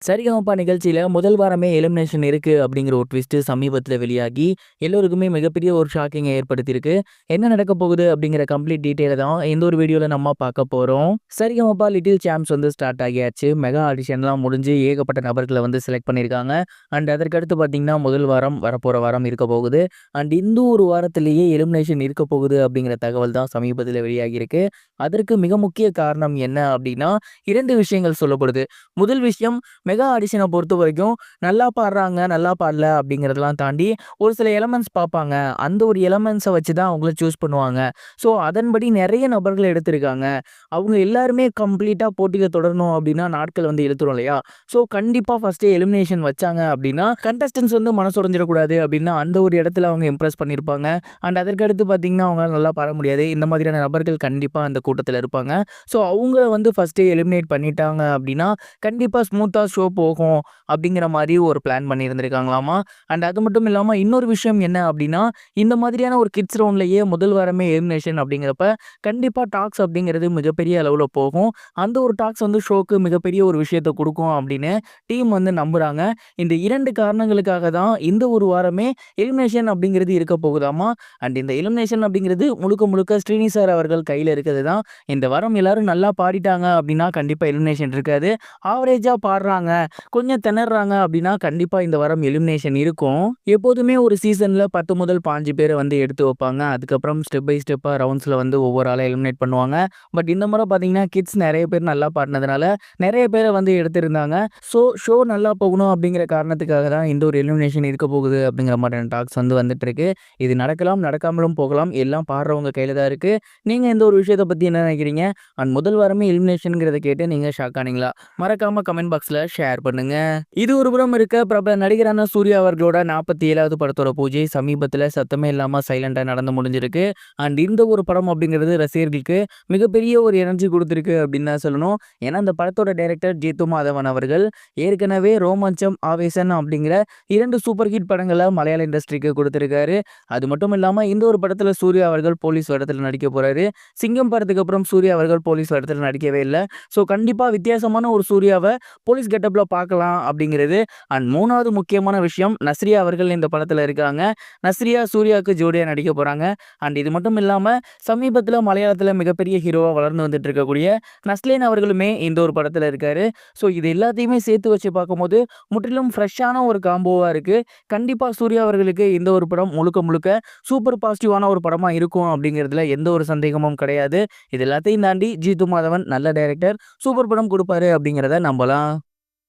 சரிகமபா நிகழ்ச்சியில முதல் வாரமே எலிமினேஷன் இருக்கு அப்படிங்கிற ஒரு ட்விஸ்ட் சமீபத்தில வெளியாகி, எல்லோருக்குமே மிகப்பெரிய ஒரு ஷாக்கிங்க ஏற்படுத்தியிருக்கு. என்ன நடக்கப் போகுது அப்படிங்கிற கம்ப்ளீட் டீட்டெயில தான் இந்த ஒரு வீடியோல நம்ம பார்க்க போறோம். சரிகமபா லிட்டில் சாம்ப்ஸ் வந்து ஸ்டார்ட் ஆகியாச்சு. மெகா ஆடிஷன்லாம் முடிஞ்சு ஏகப்பட்ட நபர்கள வந்து செலக்ட் பண்ணியிருக்காங்க. அண்ட் அதற்கடுத்து பார்த்தீங்கன்னா, முதல் வாரம் வரப்போற வாரம் இருக்க போகுது. அண்ட் இந்த ஒரு வாரத்திலேயே எலிமினேஷன் இருக்க போகுது அப்படிங்கிற தகவல் தான் சமீபத்தில வெளியாகியிருக்கு. அதற்கு மிக முக்கிய காரணம் என்ன அப்படின்னா, 2 விஷயங்கள் சொல்லப்படுது. முதல் விஷயம் மெகா ஆடிஷன பொறுத்தவரைக்கும் நல்லா பாடுறாங்க, நல்லா பாடல அப்படிங்கிறதெல்லாம் தாண்டி ஒரு சில எலமெண்ட்ஸ் பார்ப்பாங்க. அந்த ஒரு எலமெண்ட்ஸ வச்சு தான் அவங்கள சூஸ் பண்ணுவாங்க. ஸோ அதன்படி நெறைய நபர்கள எடுத்திருக்காங்க. அவங்க எல்லாருமே கம்ப்ளீட்டா போட்டியில தொடரணும் அப்படின்னா நாட்கள் வந்து இழுத்துரும் இல்லையா? ஸோ கண்டிப்பா ஃபர்ஸ்ட்டே எலிமினேஷன் வச்சாங்க அப்படின்னா, கண்டஸ்டன்ட்ஸ் வந்து மனசொடைஞ்சிடக்கூடாது அப்படின்னா அந்த ஒரு இடத்துல அவங்க இம்ப்ரெஸ் பண்ணியிருப்பாங்க. அண்ட் அதற்கடுத்து பார்த்தீங்கன்னா, அவங்களால நல்லா பாட முடியாது. இந்த மாதிரியான நபர்கள் கண்டிப்பா அந்த கூட்டத்தில இருப்பாங்க. ஸோ அவங்கள வந்து ஃபர்ஸ்ட்டே எலிமினேட் பண்ணிட்டாங்க அப்படின்னா, கண்டிப்பா ஸ்மூத்தா ஷோ போகும் அப்படிங்கிற மாரி ஒரு பிளான் பண்ணியிருந்திருக்காங்களாமா. அண்ட் அது மட்டும் இல்லாம இன்னொரு விஷயம் என்ன அப்படின்னா, இந்த மாதிரியான ஒரு கிட்ஸ் ரவுண்ட்லயே முதல் வாரமே எலிமினேஷன் அப்படிங்கிறப்ப, கண்டிப்பா டாக்ஸ் அப்படிங்கிறது மிகப்பெரிய அளவுல போகும். அந்த ஒரு டாக்ஸ் வந்து ஷோக்கு மிகப்பெரிய ஒரு விஷயத்த குடுக்கும் அப்படின்னு டீம் வந்து நம்புறாங்க. இந்த 2 காரணங்களுக்காக தான் இந்த ஒரு வாரமே எலிமினேஷன் அப்படிங்கிறது இருக்க போகுதாமா. அண்ட் இந்த எலிமினேஷன் அப்படிங்கிறது முழுக்க முழுக்க ஸ்ரீனி சார் அவர்கள் கையில இருக்கிறது தான். இந்த வாரம் எல்லாரும் நல்லா பாடிட்டாங்க அப்படின்னா, கண்டிப்பா எலிமினேஷன் இருக்காது. ஆவரேஜா பாடுறாங்க, கொஞ்சம் திணறாங்க அப்படின்னா, கண்டிப்பா இந்த வாரம் எலிமினேஷன் இருக்கும். எப்போதுமே ஒரு சீசன்ல 10 முதல் 15 பேர வந்து எடுத்து வைப்பாங்க. அதுக்கப்புறம் ஸ்டெப் பை ஸ்டெப்பா ரவுண்ட்ஸ்ல வந்து ஒவ்வொரு ஆளா எலிமினேட் பண்ணுவாங்க. பட் இந்த முறை பார்த்தீங்கன்னா, கிட்ஸ் நெறைய பேர் நல்லா பாடுனதுனால, நெறைய பேர வந்து எடுத்திருந்தாங்க. ஸோ ஷோ நல்லா போகணும் அப்படிங்கிற காரணத்துக்காக தான் இந்த ஒரு எலிமினேஷன் இருக்க போகுது அப்படிங்கிற மாதிரியான டாக்ஸ் வந்து வந்துட்டு இருக்கு. இது நடக்கலாம், நடக்காமலும் போகலாம். எல்லாம் பாடுறவங்க கையில தான் இருக்கு. நீங்க இந்த ஒரு விஷயத்த பத்தி என்ன நினைக்கிறீங்க? அண்ட் முதல் வாரமே எலிமினேஷன்ங்கிறத கேட்டு நீங்க ஷாக் ஆனீங்களா? மறக்காம கமெண்ட் பாக்ஸ்ல ஷேர் பண்ணுங்க. இது ஒரு புறம் இருக்க, பிரபல நடிகரான சூர்யா அவர்களோட 47வது படத்தோட பூஜை சமீபத்துல சத்தமே இல்லாம சைலண்டா நடந்து முடிஞ்சிருக்கு. அண்ட் இந்த ஒரு படம் அப்படிங்கிறது ரசிகர்களுக்கு மிகப்பெரிய ஒரு எனர்ஜி குடுத்திருக்கு அப்படின்னு தான் சொல்லணும். ஏன்னா இந்த படத்தோட டைரக்டர் ஜீத்து மாதவன் அவர்கள் ஏற்கனவே ரோமாஞ்சம், ஆவேசன் அப்படிங்கிற 2 சூப்பர் ஹிட் படங்கள மலையாள இண்டஸ்ட்ரிக்கு குடுத்திருக்காரு. அது மட்டும் இல்லாம இந்த ஒரு படத்துல சூர்யா அவர்கள் போலீஸ் வேடத்துல நடிக்க போறாரு. சிங்கம் படத்துக்கு அப்புறம் சூர்யா அவர்கள் போலீஸ் வேடத்துல நடிக்கவே இல்ல. ஸோ கண்டிப்பா வித்தியாசமான ஒரு சூர்யாவ போலீஸ் கெட்டப்ல பார்க்கலாம் அப்படிங்கிறது. அண்ட் 3வது முக்கியமான விஷயம், நஸ்ரியா அவர்கள் இந்த படத்துல இருக்காங்க. நஸ்ரியா சூர்யாவுக்கு ஜோடியா நடிக்க போறாங்க. அண்ட் இது மட்டும் இல்லாம சமீபத்துல மலையாளத்துல மிகப்பெரிய ஹீரோவா வளர்ந்து வந்துட்டு இருக்கக்கூடிய நஸ்லின் அவர்களுமே இந்த ஒரு படத்துல இருக்காரு. ஸோ இது எல்லாத்தையுமே சேர்த்து வச்சு பார்க்கும்போது முற்றிலும் ஃப்ரெஷ்ஷான ஒரு காம்போவா இருக்கு. கண்டிப்பா சூர்யா அவர்களுக்கு இந்த ஒரு படம் முழுக்க முழுக்க சூப்பர் பாசிட்டிவான ஒரு படமா இருக்கும் அப்படிங்கிறதுல எந்த ஒரு சந்தேகமும் கிடையாது. இது எல்லாத்தையும் தாண்டி ஜீத்து மாதவன் நல்ல டைரக்டர், சூப்பர் படம் குடுப்பாரு அப்படிங்கிறத நம்பலாம்.